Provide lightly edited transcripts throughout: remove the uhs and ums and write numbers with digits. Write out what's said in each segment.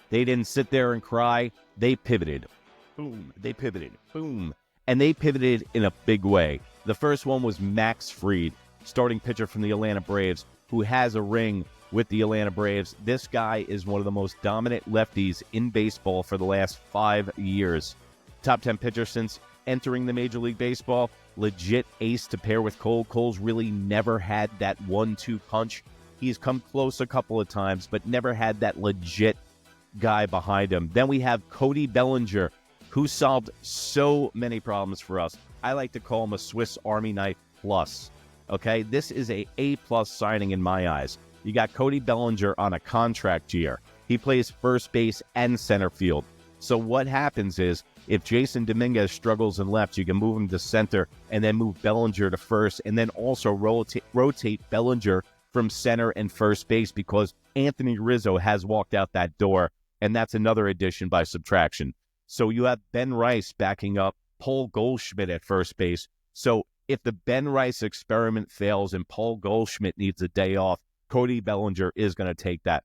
They didn't sit there and cry. They pivoted. Boom. They pivoted. Boom. And they pivoted in a big way. The first one was Max Fried, starting pitcher from the Atlanta Braves, who has a ring with the Atlanta Braves. This guy is one of the most dominant lefties in baseball for the last 5 years. Top 10 pitcher since entering the Major League Baseball. Legit ace to pair with Cole. Cole's really never had that 1-2 punch. He's come close a couple of times, but never had that legit guy behind him. Then we have Cody Bellinger, who solved so many problems for us. I like to call him a Swiss Army knife plus. Okay, this is a A-plus signing in my eyes. You got Cody Bellinger on a contract year. He plays first base and center field. So what happens is, if Jason Dominguez struggles in left, you can move him to center and then move Bellinger to first, and then also rotate Bellinger from center and first base, because Anthony Rizzo has walked out that door, and that's another addition by subtraction. So you have Ben Rice backing up Paul Goldschmidt at first base. So if the Ben Rice experiment fails and Paul Goldschmidt needs a day off, Cody Bellinger is going to take that.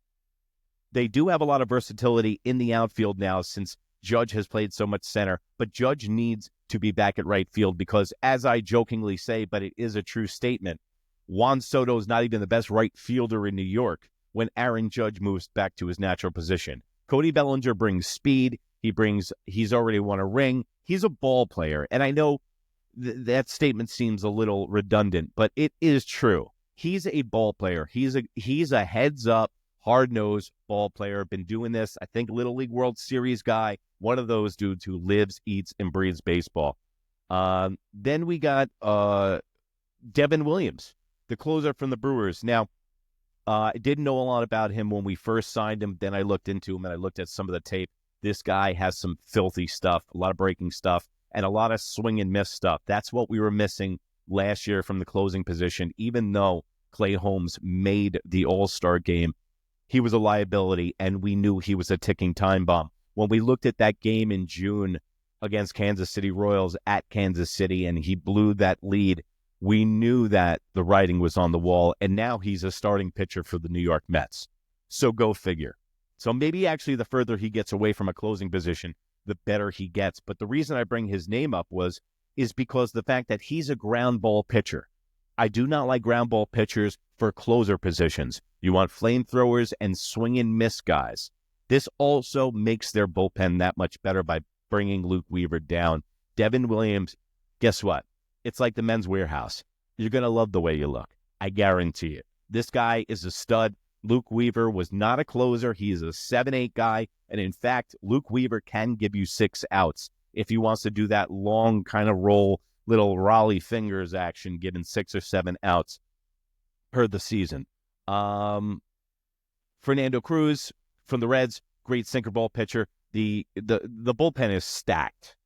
They do have a lot of versatility in the outfield now since Judge has played so much center, but Judge needs to be back at right field because, as I jokingly say, but it is a true statement, Juan Soto is not even the best right fielder in New York when Aaron Judge moves back to his natural position. Cody Bellinger brings speed. He's already won a ring. He's a ball player. And I know that statement seems a little redundant, but it is true. He's a ball player. He's a heads-up, hard-nosed ball player. Been doing this, I think, Little League World Series guy. One of those dudes who lives, eats, and breathes baseball. Then we got Devin Williams, the closer from the Brewers. Now, I didn't know a lot about him when we first signed him. Then I looked into him, and I looked at some of the tape. This guy has some filthy stuff, a lot of breaking stuff, and a lot of swing and miss stuff. That's what we were missing last year from the closing position. Even though Clay Holmes made the All-Star game, he was a liability, and we knew he was a ticking time bomb. When we looked at that game in June against Kansas City Royals at Kansas City, and he blew that lead, we knew that the writing was on the wall, and now he's a starting pitcher for the New York Mets. So go figure. So maybe actually the further he gets away from a closing position, the better he gets. But the reason I bring his name up is because the fact that he's a ground ball pitcher. I do not like ground ball pitchers for closer positions. You want flamethrowers and swing and miss guys. This also makes their bullpen that much better by bringing Luke Weaver down. Devin Williams, guess what? It's like the Men's Warehouse. You're going to love the way you look. I guarantee it. This guy is a stud. Luke Weaver was not a closer. He is a 7-8 guy. And in fact, Luke Weaver can give you 6 outs if he wants to do that long kind of roll, little Raleigh fingers action, getting 6 or 7 outs per the season. Fernando Cruz from the Reds, great sinker ball pitcher. The bullpen is stacked.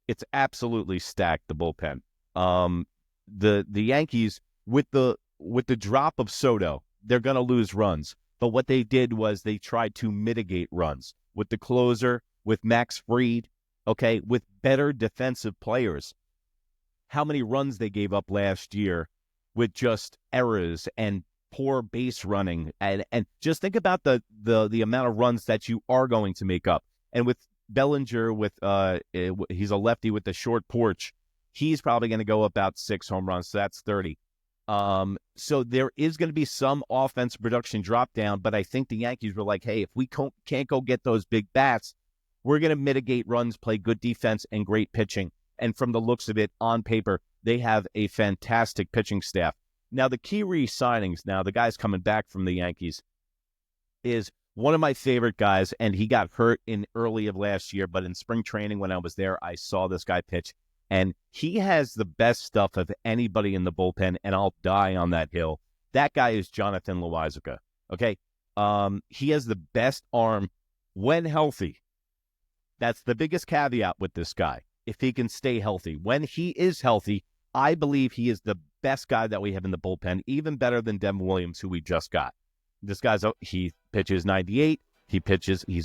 It's absolutely stacked, the bullpen. The Yankees, with the drop of Soto, they're going to lose runs. But what they did was they tried to mitigate runs with the closer, with Max Fried, okay, with better defensive players. How many runs they gave up last year with just errors and poor base running. And just think about the amount of runs that you are going to make up. And with Bellinger, he's a lefty with the short porch, he's probably going to go about 6 home runs, so that's 30. So there is going to be some offense production drop down, but I think the Yankees were like, hey, if we can't go get those big bats, we're going to mitigate runs, play good defense and great pitching. And from the looks of it, on paper, they have a fantastic pitching staff. Now, the key re-signings, now the guys coming back from the Yankees, is one of my favorite guys, and he got hurt in early of last year, but in spring training when I was there, I saw this guy pitch. And he has the best stuff of anybody in the bullpen, and I'll die on that hill. That guy is Jonathan Loaisiga, okay? He has the best arm when healthy. That's the biggest caveat with this guy, if he can stay healthy. When he is healthy, I believe he is the best guy that we have in the bullpen, even better than Devin Williams, who we just got. This he pitches 98. He's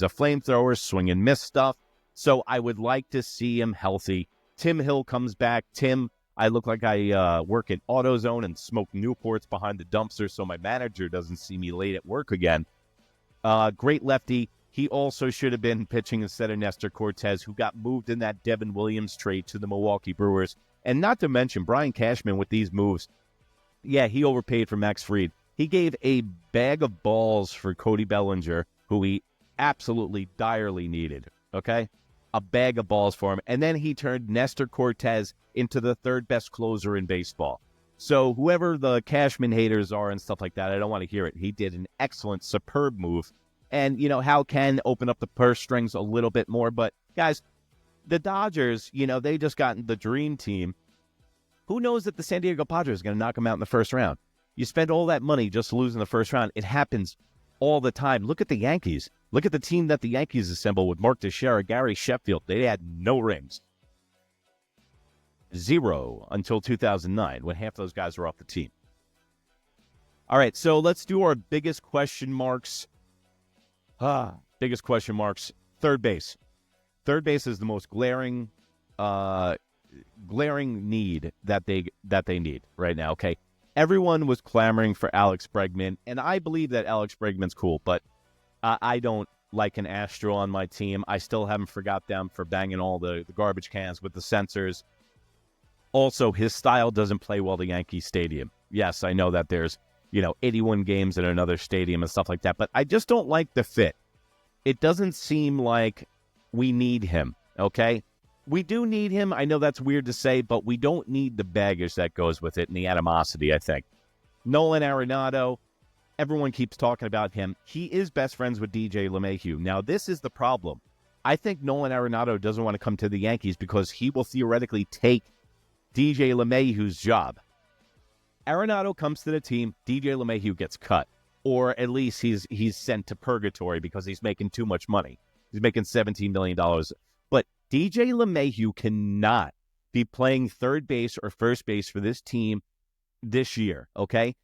a flamethrower, swing and miss stuff. So I would like to see him healthy. Tim Hill comes back. Tim, I look like I work at AutoZone and smoke Newports behind the dumpster so my manager doesn't see me late at work again. Great lefty. He also should have been pitching instead of Nestor Cortez, who got moved in that Devin Williams trade to the Milwaukee Brewers. And not to mention Brian Cashman with these moves. Yeah, he overpaid for Max Fried. He gave a bag of balls for Cody Bellinger, who he absolutely direly needed, okay? A bag of balls for him. And then he turned Nestor Cortez into the third best closer in baseball. So whoever the Cashman haters are and stuff like that, I don't want to hear it. He did an excellent, superb move. And, Hal can open up the purse strings a little bit more. But, guys, the Dodgers, they just got the dream team. Who knows that the San Diego Padres are going to knock them out in the first round? You spend all that money just to lose in the first round. It happens all the time. Look at the Yankees. Look at the team that the Yankees assembled with Mark Teixeira, Gary Sheffield. They had no rings. 0 until 2009, when half those guys were off the team. All right, so let's do our biggest question marks. Biggest question marks. Third base. Third base is the most glaring need that they need right now. Okay, everyone was clamoring for Alex Bregman, and I believe that Alex Bregman's cool, but I don't like an Astro on my team. I still haven't forgot them for banging all the garbage cans with the sensors. Also, his style doesn't play well to Yankee Stadium. Yes, I know that there's 81 games in another stadium and stuff like that, but I just don't like the fit. It doesn't seem like we need him, okay? We do need him. I know that's weird to say, but we don't need the baggage that goes with it and the animosity, I think. Nolan Arenado, everyone keeps talking about him. He is best friends with DJ LeMahieu. Now, this is the problem. I think Nolan Arenado doesn't want to come to the Yankees because he will theoretically take DJ LeMahieu's job. Arenado comes to the team, DJ LeMahieu gets cut. Or at least he's sent to purgatory because he's making too much money. He's making $17 million. But DJ LeMahieu cannot be playing third base or first base for this team this year, okay?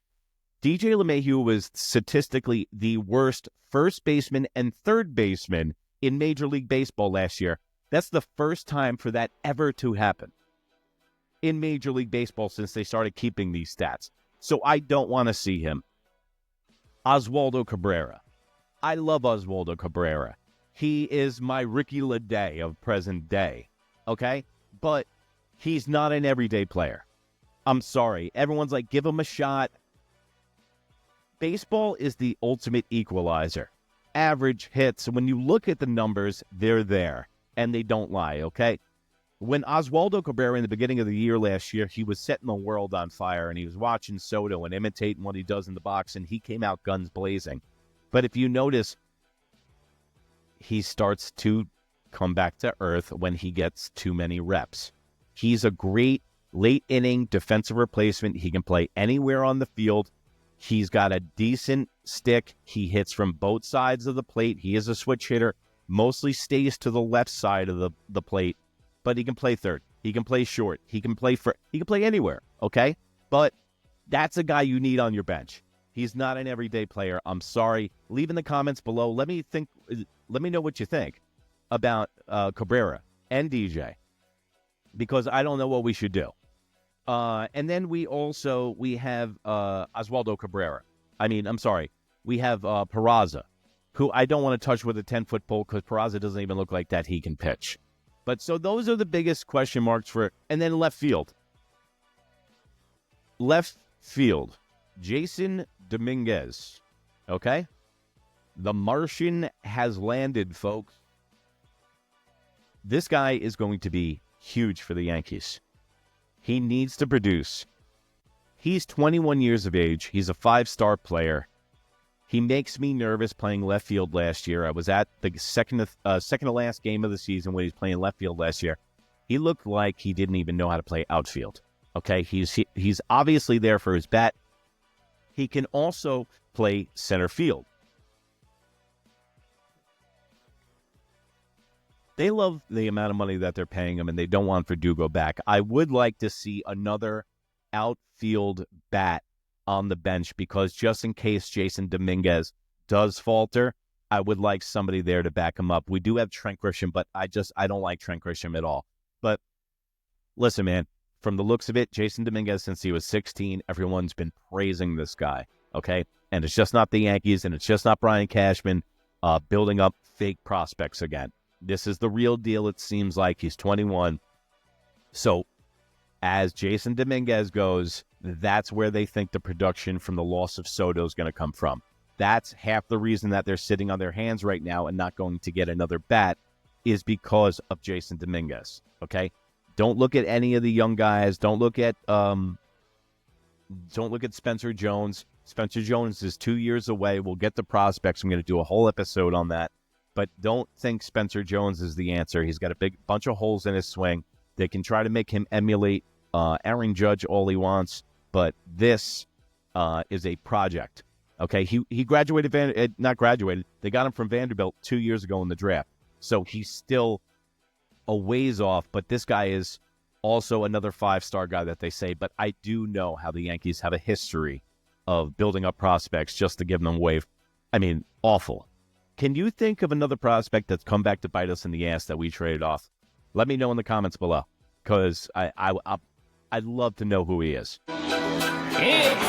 DJ LeMahieu was statistically the worst first baseman and third baseman in Major League Baseball last year. That's the first time for that ever to happen in Major League Baseball since they started keeping these stats. So I don't want to see him. Oswaldo Cabrera. I love Oswaldo Cabrera. He is my Ricky LeDay of present day, okay? But he's not an everyday player. I'm sorry. Everyone's like, give him a shot. Baseball is the ultimate equalizer. Average hits. When you look at the numbers, they're there, and they don't lie, okay? When Oswaldo Cabrera in the beginning of the year last year, he was setting the world on fire, and he was watching Soto and imitating what he does in the box, and he came out guns blazing. But if you notice, he starts to come back to earth when he gets too many reps. He's a great late-inning defensive replacement. He can play anywhere on the field. He's got a decent stick. He hits from both sides of the plate. He is a switch hitter, mostly stays to the left side of the plate. But he can play third. He can play short. He can play anywhere, okay? But that's a guy you need on your bench. He's not an everyday player. I'm sorry. Leave in the comments below. Let me know what you think about Cabrera and DJ, because I don't know what we should do. And then we have Oswaldo Cabrera. We have Peraza, who I don't want to touch with a 10-foot pole because Peraza doesn't even look like that he can pitch. But so those are the biggest question marks and then left field. Left field, Jason Dominguez, okay? The Martian has landed, folks. This guy is going to be huge for the Yankees. He needs to produce. He's 21 years of age. He's a 5-star player. He makes me nervous playing left field last year. I was at the second to last game of the season when he was playing left field last year. He looked like he didn't even know how to play outfield. Okay, he's obviously there for his bat. He can also play center field. They love the amount of money that they're paying him, and they don't want Verdugo back. I would like to see another outfield bat on the bench, because just in case Jason Dominguez does falter, I would like somebody there to back him up. We do have Trent Grisham, but I don't like Trent Grisham at all. But listen, man, from the looks of it, Jason Dominguez, since he was 16, everyone's been praising this guy, okay? And it's just not the Yankees, and it's just not Brian Cashman. building up fake prospects again. This is the real deal, it seems like. He's 21. So as Jason Dominguez goes, that's where they think the production from the loss of Soto is going to come from. That's half the reason that they're sitting on their hands right now and not going to get another bat is because of Jason Dominguez, okay? Don't look at any of the young guys. Don't look at Spencer Jones. Spencer Jones is 2 years away. We'll get the prospects. I'm going to do a whole episode on that. But don't think Spencer Jones is the answer. He's got a big bunch of holes in his swing. They can try to make him emulate Aaron Judge all he wants, but this is a project. Okay, he graduated, not graduated. They got him from Vanderbilt 2 years ago in the draft. So he's still a ways off, but this guy is also another five-star guy that they say. But I do know how the Yankees have a history of building up prospects just to give them away. I mean, awful. Can you think of another prospect that's come back to bite us in the ass that we traded off? Let me know in the comments below, because I'd love to know who he is. It's